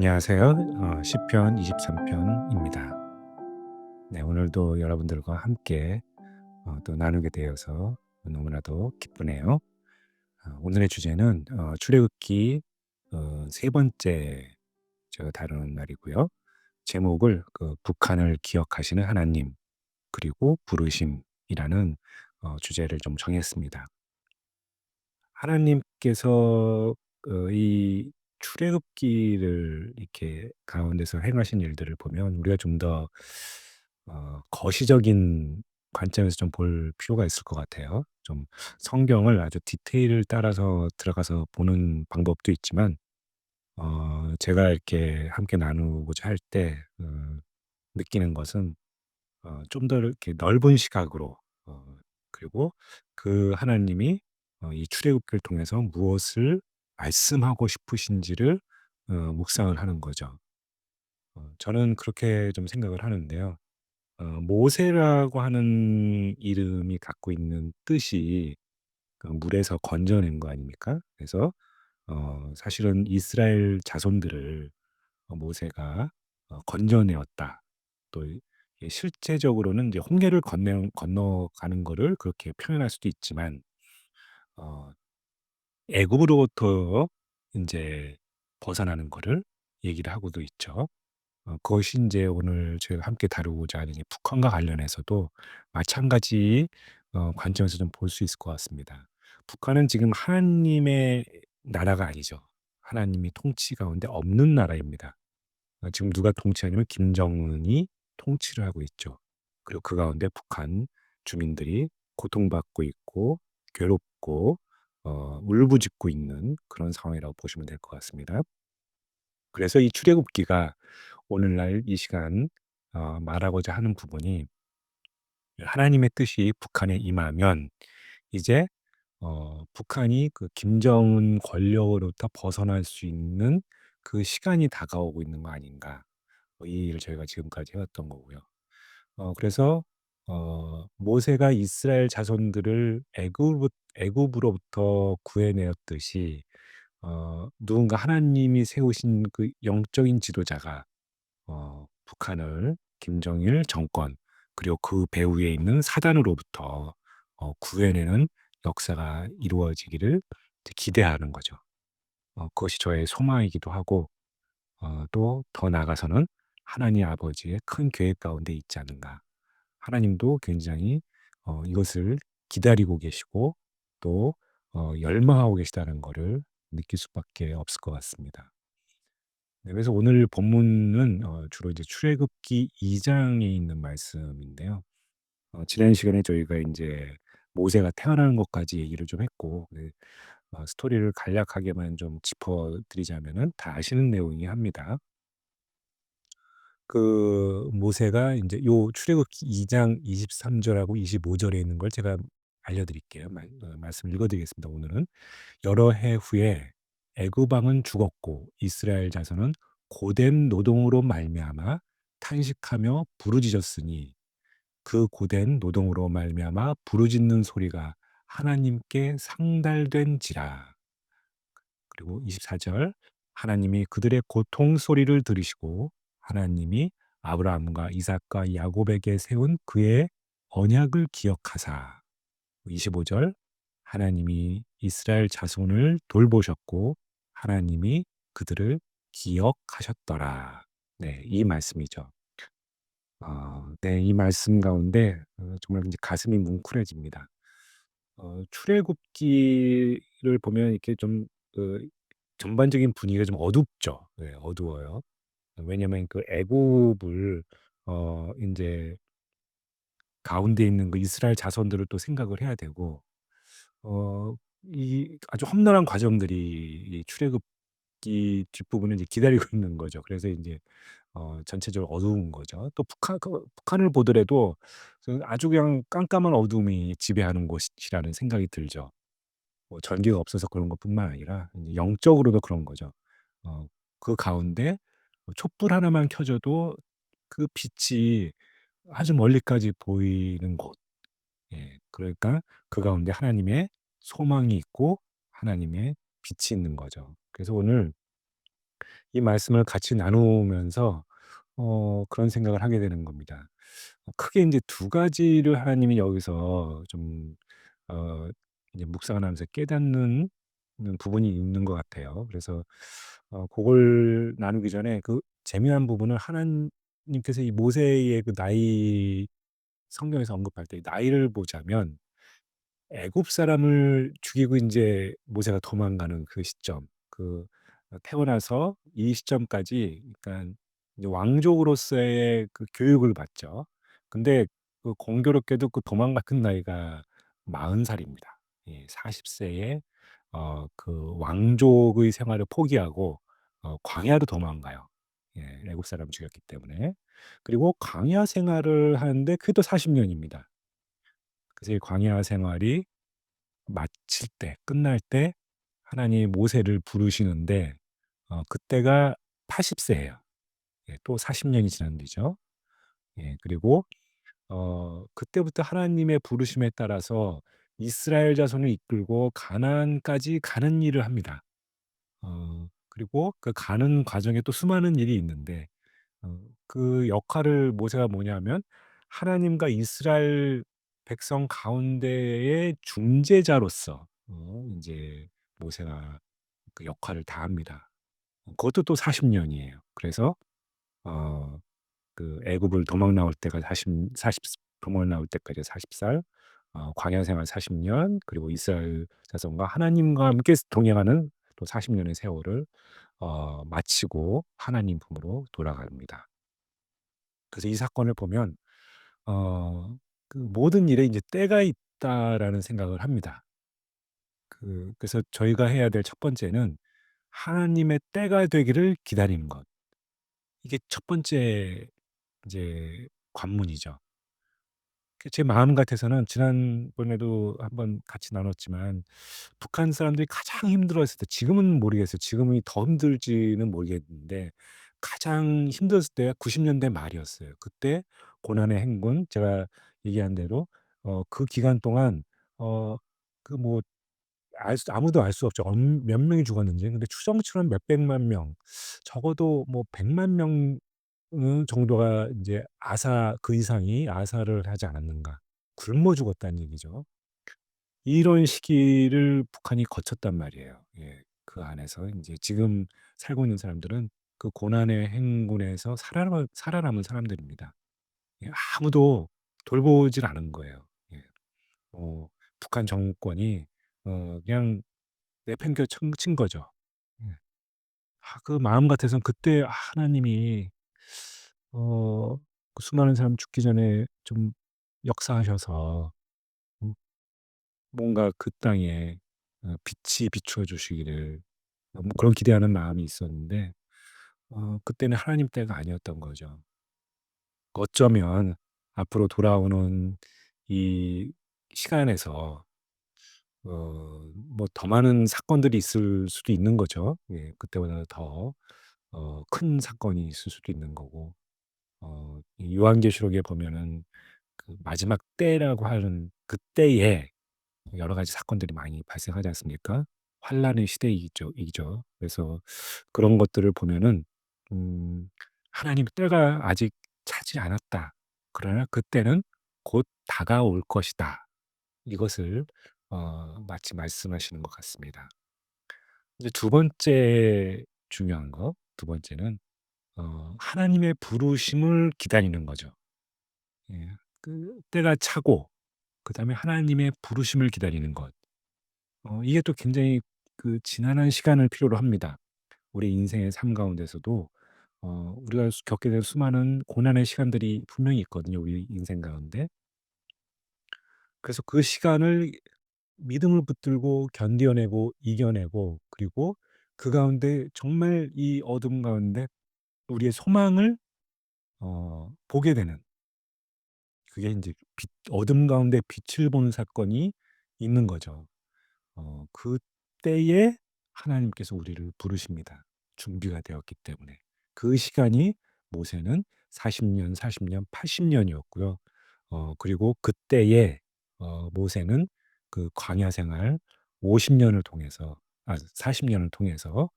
안녕하세요. 시편 23 편입니다. 네, 오늘도 여러분들과 함께 또 나누게 되어서 너무나도 기쁘네요. 오늘의 주제는 출애굽기 세 번째 제가 다루는 날이고요. 제목을 북한을 기억하시는 하나님 그리고 부르심이라는 주제를 좀 정했습니다. 하나님께서 이 출애굽기를 이렇게 가운데서 행하신 일들을 보면 우리가 좀 더 거시적인 관점에서 좀 볼 필요가 있을 것 같아요. 좀 성경을 아주 디테일을 따라서 들어가서 보는 방법도 있지만 제가 이렇게 함께 나누고자 할 때 느끼는 것은 좀 더 이렇게 넓은 시각으로 그리고 그 하나님이 이 출애굽기를 통해서 무엇을 말씀하고 싶으신지를 묵상을 하는 거죠. 저는 그렇게 좀 생각을 하는데요. 모세라고 하는 이름이 갖고 있는 뜻이 물에서 건져낸 거 아닙니까? 그래서 사실은 이스라엘 자손들을 모세가 건져내었다. 또 이게 실제적으로는 이제 홍해를 건너가는 거를 그렇게 표현할 수도 있지만 어 애굽으로부터 인제 벗어나는 거를 얘기를 하고도 있죠. 그것이 인제 오늘 저희가 함께 다루고자 하는 이 북한과 관련해서도 마찬가지 관점에서 좀 볼 수 있을 것 같습니다. 북한은 지금 하나님의 나라가 아니죠. 하나님이 통치 가운데 없는 나라입니다. 지금 누가 통치하냐면 김정은이 통치를 하고 있죠. 그리고 그 가운데 북한 주민들이 고통받고 있고 괴롭고 울부짖고 있는 그런 상황이라고 보시면 될 것 같습니다. 그래서 이 출애굽기가 오늘날 이 시간 말하고자 하는 부분이 하나님의 뜻이 북한에 임하면 이제 북한이 그 김정은 권력으로부터 벗어날 수 있는 그 시간이 다가오고 있는 거 아닌가. 이 일을 저희가 지금까지 해왔던 거고요. 그래서 모세가 이스라엘 자손들을 애굽으로부터 구해내었듯이 누군가 하나님이 세우신 그 영적인 지도자가 북한을 김정일 정권 그리고 그 배후에 있는 사단으로부터 구해내는 역사가 이루어지기를 이제 기대하는 거죠. 그것이 저의 소망이기도 하고 또 더 나아가서는 하나님 아버지의 큰 계획 가운데 있지 않은가. 하나님도 굉장히 이것을 기다리고 계시고 또 열망하고 계시다는 거를 느낄 수밖에 없을 것 같습니다. 네, 그래서 오늘 본문은 주로 이제 출애굽기 2 장에 있는 말씀인데요. 지난 시간에 저희가 이제 모세가 태어나는 것까지 얘기를 좀 했고 네, 스토리를 간략하게만 좀 짚어 드리자면은 다 아시는 내용이긴 합니다. 그 모세가 이제 요 출애굽기 2장 23 절하고 25 절에 있는 걸 제가 알려 드릴게요. 말씀 읽어 드리겠습니다 오늘은. 여러 해 후에 애굽 왕은 죽었고 이스라엘 자손은 고된 노동으로 말미암아 탄식하며 부르짖었으니 그 고된 노동으로 말미암아 부르짖는 소리가 하나님께 상달된지라. 그리고 24절 하나님이 그들의 고통 소리를 들으시고 하나님이 아브라함과 이삭과 야곱에게 세운 그의 언약을 기억하사. 25절 하나님이 이스라엘 자손을 돌보셨고 하나님이 그들을 기억하셨더라. 네, 이 말씀이죠. 네, 이 말씀 가운데 정말 이제 가슴이 뭉클해집니다. 출애굽기를 보면 이렇게 좀 전반적인 분위기가 좀 어둡죠. 네, 어두워요. 왜냐면 그 애굽을 인제 가운데 있는 그 이스라엘 자손들을 또 생각을 해야 되고 어 이 아주 험난한 과정들이 이 출애굽기 뒷부분을 이제 기다리고 있는 거죠. 그래서 인제 전체적으로 어두운 거죠. 또 북한을 보더라도 아주 그냥 깜깜한 어둠이 지배하는 곳이라는 생각이 들죠. 뭐 전기가 없어서 그런 것뿐만 아니라 이제 영적으로도 그런 거죠. 어 그 가운데 촛불 하나만 켜져도 그 빛이 아주 멀리까지 보이는 곳. 예. 그러니까 그 가운데 하나님의 소망이 있고 하나님의 빛이 있는 거죠. 그래서 오늘 이 말씀을 같이 나누면서 그런 생각을 하게 되는 겁니다. 크게 인제 두 가지를 하나님이 여기서 좀 어 이제 묵상을 하면서 깨닫는 부분이 있는 것 같아요. 그래서 고걸 나누기 전에 그 재미난 부분을 하나님께서 이 모세의 그 나이 성경에서 언급할 때 나이를 보자면 애굽 사람을 죽이고 인제 모세가 도망가는 그 시점, 그 태어나서 이 시점까지 그러니깐 이제 왕족으로서의 그 교육을 받죠. 근데 그 공교롭게도 그 도망가는 나이가 40 살입니다. 예, 40 세에 그 왕족의 생활을 포기하고 광야로 도망가요. 예, 애굽 사람을 죽였기 때문에. 그리고 광야 생활을 하는데 그게 또 40 년입니다. 그래서 이 광야 생활이 마칠 때 끝날 때 하나님이 모세를 부르시는데 그때가 80 세예요. 예, 또 40 년이 지난 뒤죠. 예, 그리고 그때부터 하나님의 부르심에 따라서 이스라엘 자손을 이끌고 가나안까지 가는 일을 합니다. 그리고 그 가는 과정에 또 수많은 일이 있는데 그 역할을 모세가 뭐냐면 하나님과 이스라엘 백성 가운데의 중재자로서 인제 모세가 그 역할을 다합니다. 그것도 또 40 년이에요. 그래서 어 그 애굽을 도망 나올 때가 40 도망 나올 때까지 40 살, 광야 생활 40 년, 그리고 이스라엘 자손과 하나님과 함께 동행하는 또 40 년의 세월을 마치고 하나님 품으로 돌아갑니다. 그래서 이 사건을 보면 그 '모든 일에 인제 때가 있다.'라는 생각을 합니다. 그래서 저희가 해야 될 첫 번째는 하나님의 때가 되기를 기다리는 것. 이게 첫 번째 이제 관문이죠. 제 마음 같아서는 지난번에도 한번 같이 나눴지만 북한 사람들이 가장 힘들어했을 때, 지금은 모르겠어요. 지금이 더 힘들지는 모르겠는데 가장 힘들었을 때가 90 년대 말이었어요. 그때 고난의 행군, 제가 얘기한 대로 그 기간 동안 어 그 뭐 아무도 알 수 없죠. 몇 명이 죽었는지. 근데 추정치로는 몇백만 명, 적어도 뭐 100만 명 정도가 인제 그 이상이 아사를 하지 않았는가. 굶어 죽었다는 얘기죠. 이런 시기를 북한이 거쳤단 말이에요. 예. 그 안에서 인제 지금 살고 있는 사람들은 그 고난의 행군에서 살아남은 사람들입니다. 예, 아무도 돌보질 않은 거예요. 예. 어 북한 정권이 그냥 내팽겨 친 거죠. 예. 그 마음 같아서는 그때 하나님이 그 수많은 사람 죽기 전에 좀 역사하셔서 음 뭔가 그 땅에 빛이 비추어 주시기를 너무 그런 기대하는 마음이 있었는데 그때는 하나님 때가 아니었던 거죠. 어쩌면 앞으로 돌아오는 이 시간에서 뭐 더 많은 사건들이 있을 수도 있는 거죠. 예. 그때보다 더 큰 사건이 있을 수도 있는 거고 이 요한계시록에 보면은 그 마지막 때라고 하는 그때에 여러 가지 사건들이 많이 발생하지 않습니까? 환란의 시대이죠. 그래서 그런 것들을 보면은 음 '하나님의 때가 아직 차지 않았다. 그러나 그때는 곧 다가올 것이다.' 이것을 마치 말씀하시는 것 같습니다. 이제 두 번째 중요한 거, 두 번째는 하나님의 부르심을 기다리는 거죠. 예. 그 때가 차고 그다음에 하나님의 부르심을 기다리는 것. 이게 또 굉장히 그 지난한 시간을 필요로 합니다. 우리 인생의 삶 가운데서도 우리가 겪게 될 수많은 고난의 시간들이 분명히 있거든요, 우리 인생 가운데. 그래서 그 시간을 믿음을 붙들고 견뎌내고 이겨내고, 그리고 그 가운데 정말 이 어둠 가운데 우리의 소망을 보게 되는, 그게 인제 어둠 가운데 빛을 보는 사건이 있는 거죠. 그때에 하나님께서 우리를 부르십니다, 준비가 되었기 때문에. 그 시간이 모세는 40 년, 40 년, 80 년이었고요. 그리고 그때에 모세는 그 광야 생활 50 년을 통해서 40 년을 통해서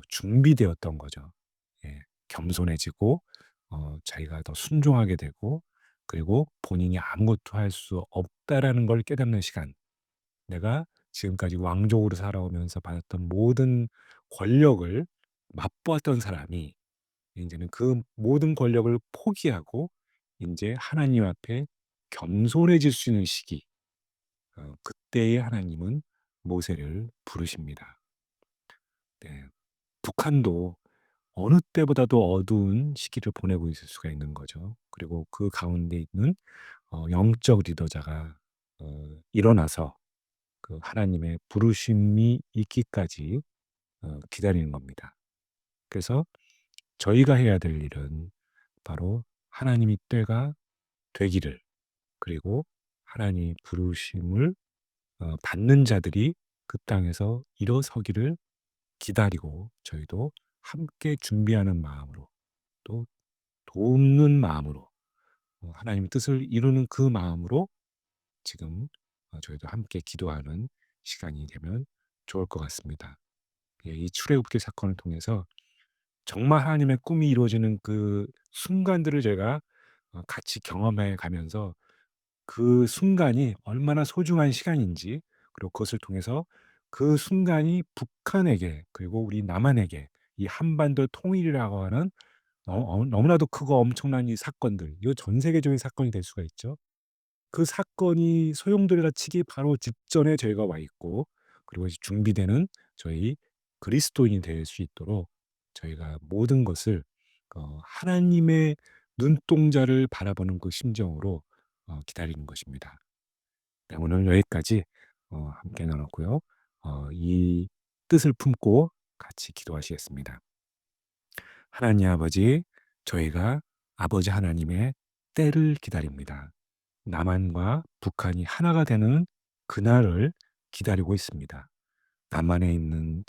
준비되었던 거죠. 예. 겸손해지고 자기가 더 순종하게 되고, 그리고 본인이 아무것도 할 수 없다라는 걸 깨닫는 시간. 내가 지금까지 왕족으로 살아오면서 받았던 모든 권력을 맛보았던 사람이 인제는 그 모든 권력을 포기하고 인제 하나님 앞에 겸손해질 수 있는 시기, 그때에 하나님은 모세를 부르십니다. 네. 북한도 어느 때보다도 어두운 시기를 보내고 있을 수가 있는 거죠. 그리고 그 가운데 있는 영적 리더자가 일어나서 그 하나님의 부르심이 있기까지 기다리는 겁니다. 그래서 저희가 해야 될 일은 바로 하나님의 때가 되기를, 그리고 하나님의 부르심을 받는 자들이 그 땅에서 일어서기를 기다리고, 저희도 함께 준비하는 마음으로, 또 돕는 마음으로, 하나님의 뜻을 이루는 그 마음으로 지금 저희도 함께 기도하는 시간이 되면 좋을 것 같습니다. 예, 이 출애굽기 사건을 통해서 정말 하나님의 꿈이 이루어지는 그 순간들을 제가 같이 경험해 가면서 그 순간이 얼마나 소중한 시간인지, 그리고 그것을 통해서 그 순간이 북한에게, 그리고 우리 남한에게 이 한반도 통일이라고 하는 너무나도 크고 엄청난 이 사건들, 이거 전 세계적인 사건이 될 수가 있죠. 그 사건이 소용돌이라 치기 바로 직전에 저희가 와 있고, 그리고 이제 준비되는 저희 그리스도인이 될 수 있도록 저희가 모든 것을 하나님의 눈동자를 바라보는 그 심정으로 기다리는 것입니다. 네, 오늘 여기까지 함께 나눴고요. 이 뜻을 품고 같이 기도하시겠습니다. 하나님 아버지, 저희가 아버지 하나님의 때를 기다립니다. 남한과 북한이 하나가 되는 그날을 기다리고 있습니다. 남한에 있는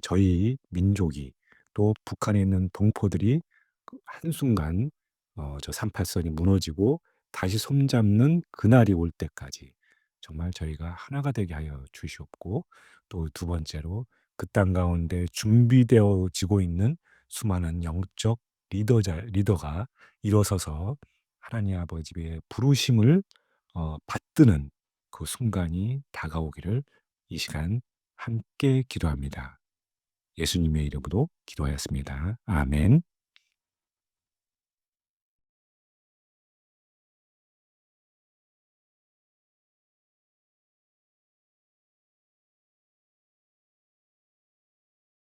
저희 민족이, 또 북한에 있는 동포들이 그 한순간 저 38선이 무너지고 다시 손잡는 그날이 올 때까지 정말 저희가 하나가 되게 하여 주시옵고, 또 두 번째로 그 땅 가운데 준비되어지고 있는 수많은 영적 리더가 일어서서 하나님 아버지의 부르심을 받드는 그 순간이 다가오기를 이 시간 함께 기도합니다. 예수님의 이름으로 기도하였습니다. 아멘.